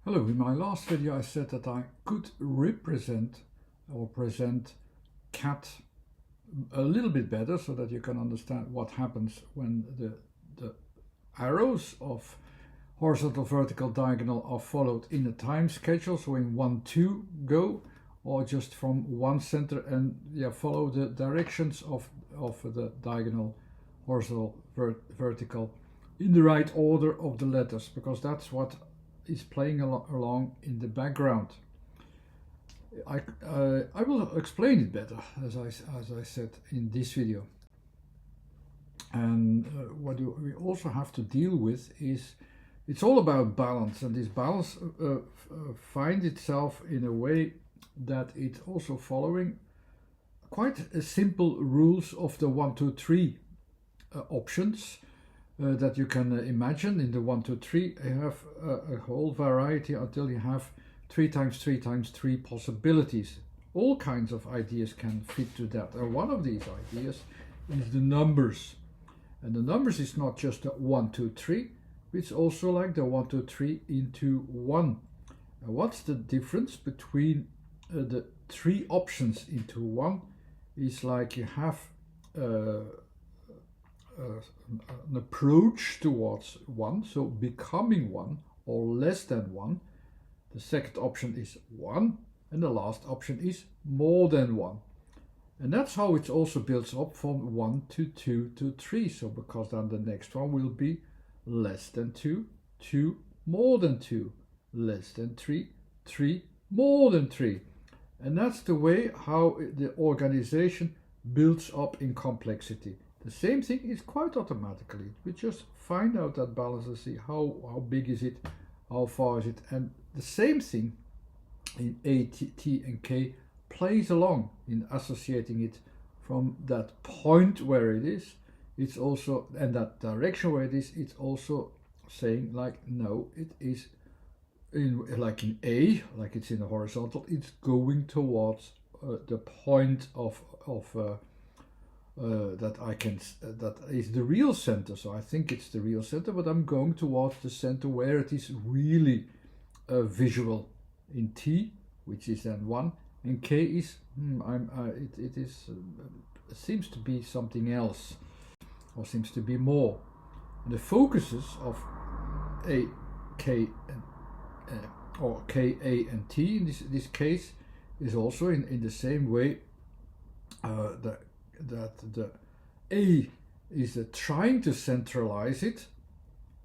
Hello, in my last video I said that I could represent or present cat a little bit better so that you can understand what happens when the arrows of horizontal, vertical, diagonal are followed in a time schedule, so in 1, 2 go, or just from one center and follow the directions of the diagonal, horizontal, vertical in the right order of the letters, because that's what is playing along in the background. I will explain it better as I said in this video. And what we also have to deal with is it's all about balance, and this balance finds itself in a way that it's also following quite simple rules of the 1, 2, 3 options. That you can imagine. In the 1, 2, 3 you have a whole variety until you have 3 times 3 times 3 possibilities. All kinds of ideas can fit to that, and one of these ideas is the numbers. And the numbers is not just the 1, 2, 3, it's also like the 1, 2, 3 into 1. And what's the difference between the 3 options into 1 is like you have an approach towards 1, so becoming 1 or less than 1. The second option is 1, and the last option is more than 1. And that's how it also builds up from 1 to 2 to 3. So because then the next one will be less than 2, 2 more than 2, less than 3, 3 more than 3. And that's the way how the organization builds up in complexity. The same thing is quite automatically. We just find out that balance and see how big is it, how far is it. And the same thing in A, T, and K plays along in associating it from that point where it is. It's also, and that direction where it is, it's also saying like, no, it is like in A, like it's in the horizontal, it's going towards the point of that is the real center. So I think it's the real center, but I'm going towards the center where it is really visual in T, which is then 1, and K is it seems to be something else, or seems to be more. And the focuses of A, K, and or K, A, and T in this case is also in the same way that the A is trying to centralize it,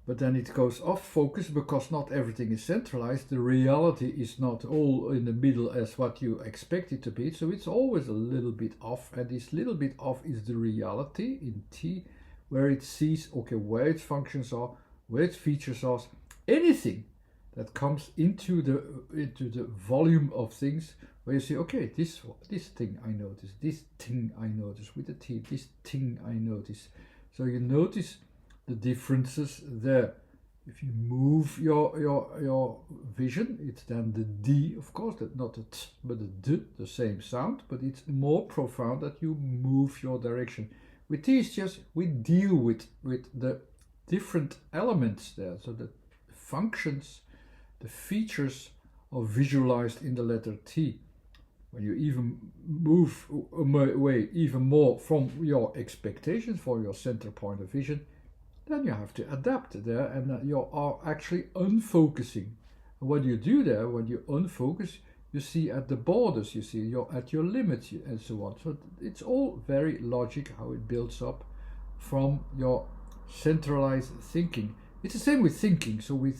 but then it goes off focus because not everything is centralized. The reality is not all in the middle as what you expect it to be, so it's always a little bit off, and this little bit off is the reality in T, where it sees, okay, where its functions are, where its features are, anything that comes into the volume of things, where you say, okay, this thing I notice, this thing I notice with the T, this thing I notice. So you notice the differences there. If you move your vision, it's then the D, of course, that not the T, but the D, the same sound, but it's more profound that you move your direction. With T, it's just we deal with the different elements there, so the functions, the features are visualized in the letter T. When you even move away even more from your expectations for your center point of vision, then you have to adapt there, and you are actually unfocusing. And what you do there, when you unfocus, you see at the borders, you see you're at your limits and so on. So it's all very logic how it builds up from your centralized thinking. It's the same with thinking. So we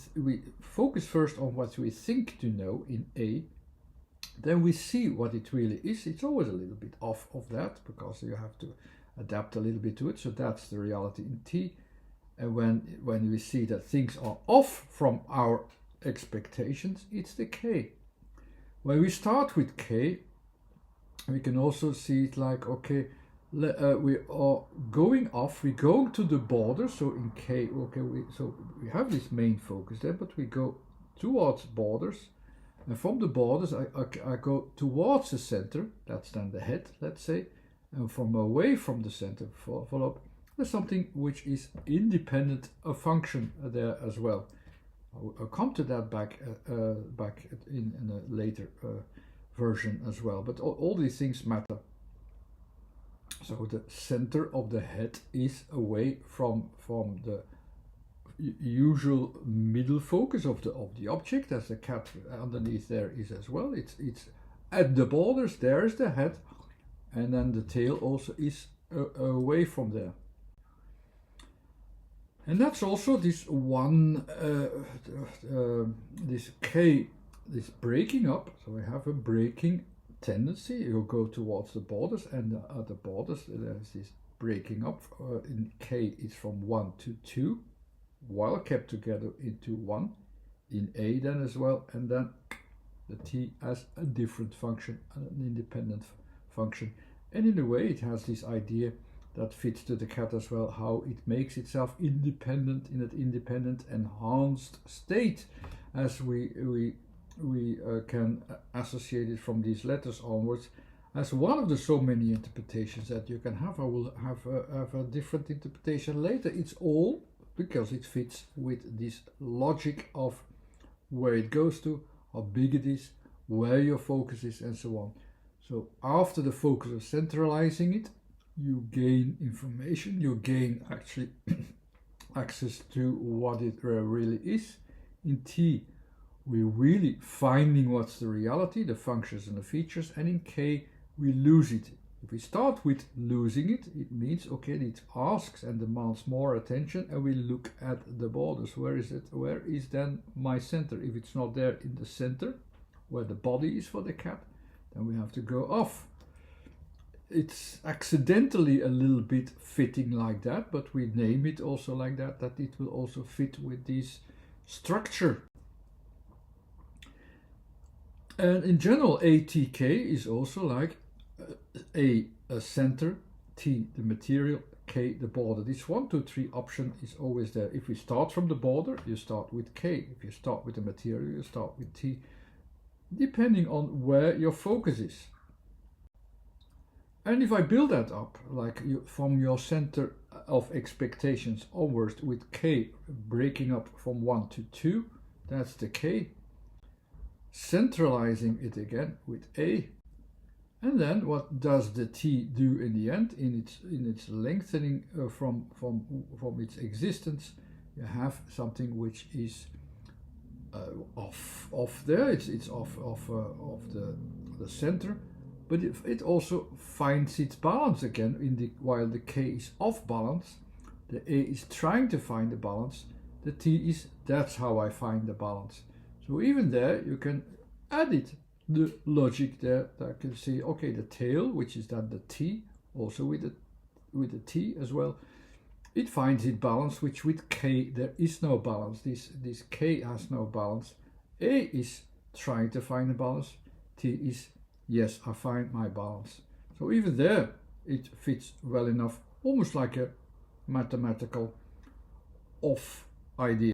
focus first on what we think to know in A, then we see what it really is. It's always a little bit off of that because you have to adapt a little bit to it. So that's the reality in T. And when we see that things are off from our expectations, it's the K. When we start with K, we can also see it like, okay, we are going off, we go to the border. So in K, okay, so we have this main focus there, but we go towards borders, and from the borders I go towards the center. That's then the head, let's say, and from away from the center follow up. There's something which is independent, a function there as well. I'll come to that back in a later version as well. But all these things matter. So the center of the head is away from the usual middle focus of the object, as the cat underneath there is as well. It's at the borders. There's the head, and then the tail also is away from there. And that's also this one, this K, this breaking up. So we have a breaking tendency. You go towards the borders, and at the borders there's this breaking up. In K it's from 1 to 2, while kept together into 1. In A then as well, and then the T has a different function, an independent function. And in a way it has this idea that fits to the cat as well, how it makes itself independent in that independent enhanced state, as we can associate it from these letters onwards as one of the so many interpretations that you can have. I will have a different interpretation later. It's all because it fits with this logic of where it goes to, how big it is, where your focus is, and so on. So after the focus of centralizing it, you gain information, you gain actually access to what it really is. In T, we're really finding what's the reality, the functions and the features, and in K, we lose it. If we start with losing it, it means, okay, it asks and demands more attention, and we look at the borders. Where is it? Where is then my center? If it's not there in the center, where the body is for the cat, then we have to go off. It's accidentally a little bit fitting like that, but we name it also like that, that it will also fit with this structure. And in general, ATK is also like A center, T the material, K the border. This 1, 2, 3 option is always there. If we start from the border, you start with K. If you start with the material, you start with T, depending on where your focus is. And if I build that up, like from your center of expectations onwards with K breaking up from 1 to 2, that's the K. Centralizing it again with A. And then what does the T do in the end? In its lengthening from its existence, you have something which is off there. It's off the center. But it also finds its balance again while the K is off balance, the A is trying to find the balance, the T is, that's how I find the balance. So even there you can edit the logic there, that I can see, okay, the tail, which is then the T, also with the T as well, it finds its balance, which with K there is no balance. This K has no balance. A is trying to find a balance, T is, yes, I find my balance. So even there, it fits well enough, almost like a mathematical off idea.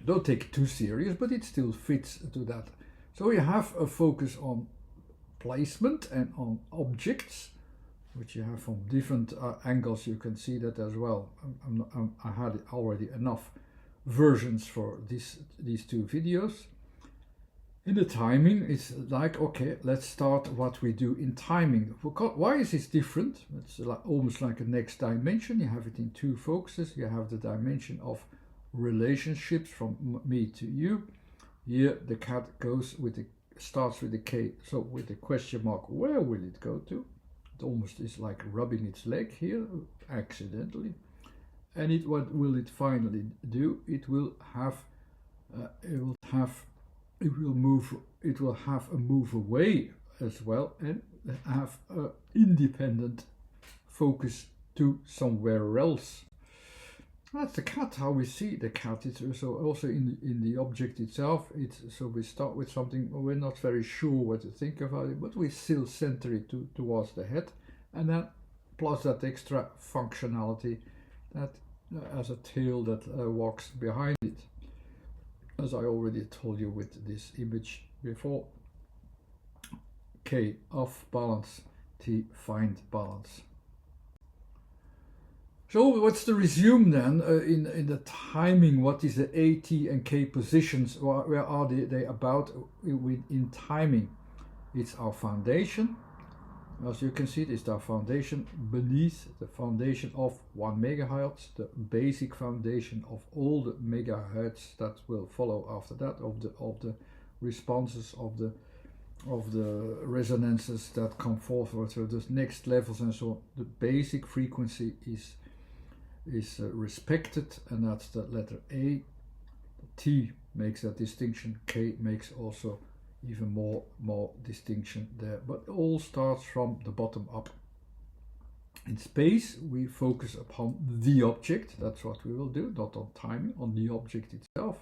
Don't take it too serious, but it still fits to that. So you have a focus on placement and on objects, which you have from different angles. You can see that as well. I had already enough versions for these two videos. In the timing, it's like, okay, let's start what we do in timing. Why is this different? It's almost like a next dimension. You have it in two focuses. You have the dimension of relationships from me to you. Here the cat starts with the K, so with the question mark, where will it go to? It almost is like rubbing its leg here, accidentally. And what will it finally do? It will have a move away as well, and have an independent focus to somewhere else. That's the cat, how we see the cat. It's also in the object itself. So we start with something, we're not very sure what to think about it, but we still center it towards the head, and then plus that extra functionality that as a tail that walks behind it, as I already told you with this image before. K off balance, T find balance. So what's the resume then in the timing? What is the A, T and K positions? Where are they about in timing? It's our foundation. As you can see, it's our foundation beneath the foundation of 1 megahertz, the basic foundation of all the megahertz that will follow after that, of the responses, of the resonances that come forward. So the next levels and so on. The basic frequency is respected, and that's the letter A. The T makes that distinction. K makes also even more distinction there, but all starts from the bottom up. In space we focus upon the object. That's what we will do, not on timing, on the object itself,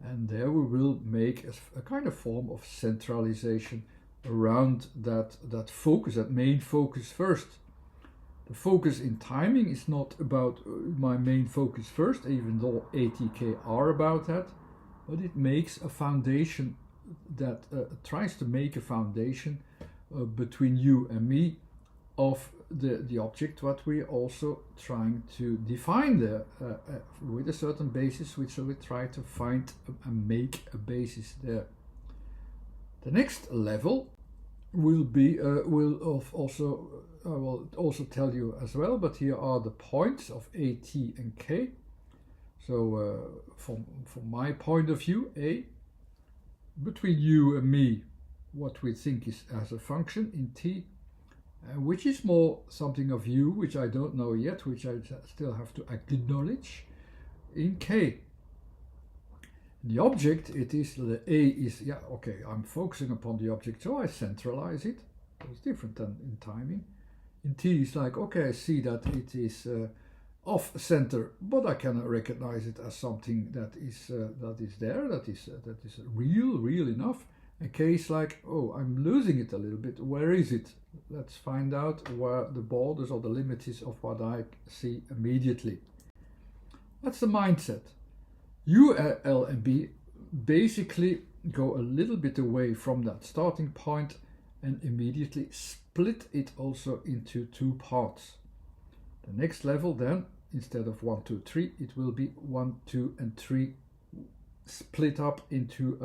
and there we will make a kind of form of centralization around that focus, that main focus first. The focus in timing is not about my main focus first, even though ATK are about that, but it makes a foundation that tries to make a foundation between you and me of the object, what we're also trying to define there with a certain basis, which we try to find and make a basis there. The next level will be I will also tell you as well, but here are the points of A, T and K. So from my point of view, A, between you and me, what we think is as a function in T, which is more something of you, which I don't know yet, which I still have to acknowledge, in K. The object, it is the A is, yeah, okay, I'm focusing upon the object, so I centralize it. It's different than in timing. In T, it's like, okay, I see that it is off center, but I can recognize it as something that is there, that is real enough. And K is like, oh, I'm losing it a little bit. Where is it? Let's find out where the borders or the limits is of what I see immediately. That's the mindset. U, L and B basically go a little bit away from that starting point and immediately split it also into two parts. The next level then, instead of 1, 2, 3, it will be 1, 2 and 3 split up into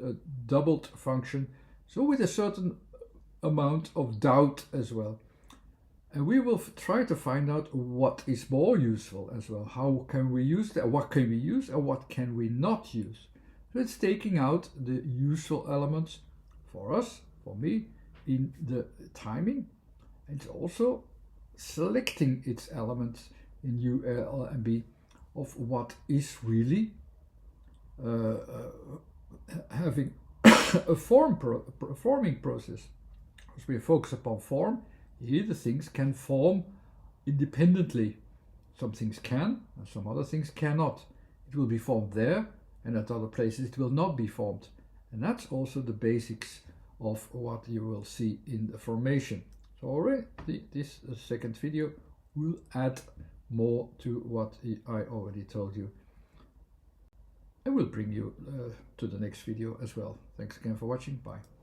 a doubled function, so with a certain amount of doubt as well. And we will try to find out what is more useful as well. How can we use that? What can we use and what can we not use? So it's taking out the useful elements for us, for me, in the timing. It's also selecting its elements in U, L and B of what is really having a forming process. As we focus upon form, here the things can form independently. Some things can and some other things cannot. It will be formed there, and at other places it will not be formed. And that's also the basics of what you will see in the formation. So already this second video will add more to what I already told you. I will bring you to the next video as well. Thanks again for watching. Bye.